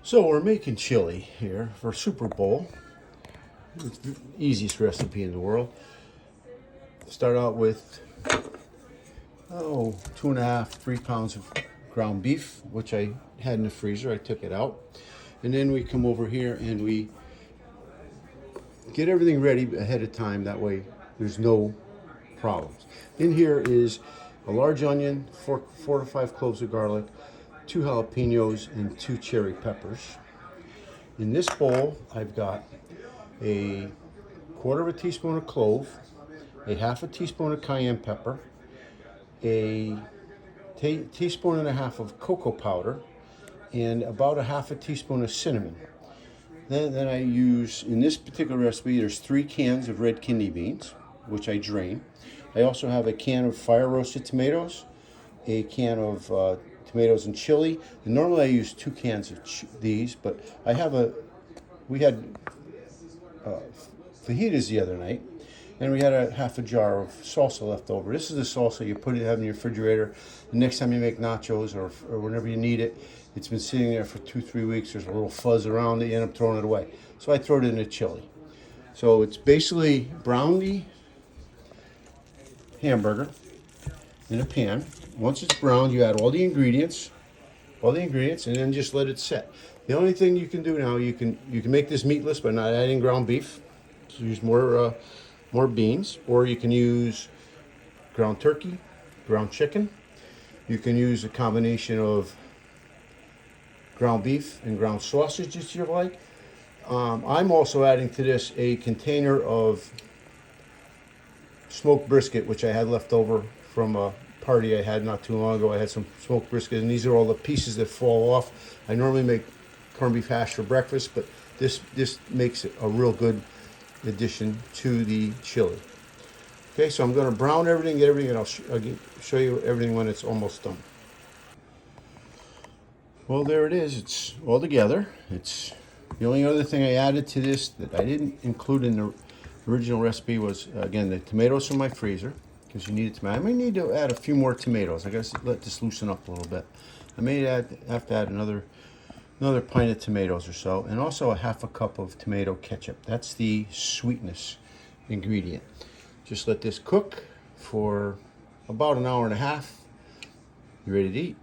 So we're making chili here for Super Bowl. It's the easiest recipe in the world. Start out with 2.5, 3 pounds of ground beef, which I had in the freezer. I took it out, and then we come over here and we get everything ready ahead of time. That way, there's no problems. In here is a large onion, four to five cloves of garlic, 2 jalapenos, and 2 cherry peppers. In this bowl, I've got a quarter of a teaspoon of clove, a half a teaspoon of cayenne pepper, a teaspoon and a half of cocoa powder, and about a half a teaspoon of cinnamon. Then I use, in this particular recipe, there's 3 cans of red kidney beans, which I drain. I also have a can of fire roasted tomatoes, a can of tomatoes and chili. And normally I use 2 cans of these, but we had fajitas the other night, and we had a half a jar of salsa left over. This is the salsa you have in your refrigerator. The next time you make nachos or whenever you need it, it's been sitting there for 2-3 weeks. There's a little fuzz around it. You end up throwing it away. So I throw it in the chili. So it's basically brownie hamburger in a pan. Once it's browned, you add all the ingredients, and then just let it set. The only thing you can do now, you can make this meatless by not adding ground beef. So use more beans, or you can use ground turkey, ground chicken. You can use a combination of ground beef and ground sausage if you like. I'm also adding to this a container of smoked brisket, which I had left over from a party I had not too long ago. I had some smoked brisket, and these are all the pieces that fall off. I normally make corned beef hash for breakfast, but this makes it a real good addition to the chili. Okay, so I'm going to brown everything, get everything, and I'll show you everything when it's almost done. Well, there it is. It's all together. It's the only other thing I added to this that I didn't include in the original recipe was, again, the tomatoes from my freezer, because you need it. I may need to add a few more tomatoes. I guess let this loosen up a little bit. I may have to add another pint of tomatoes or so, and also a half a cup of tomato ketchup. That's the sweetness ingredient. Just let this cook for about an hour and a half. You ready to eat?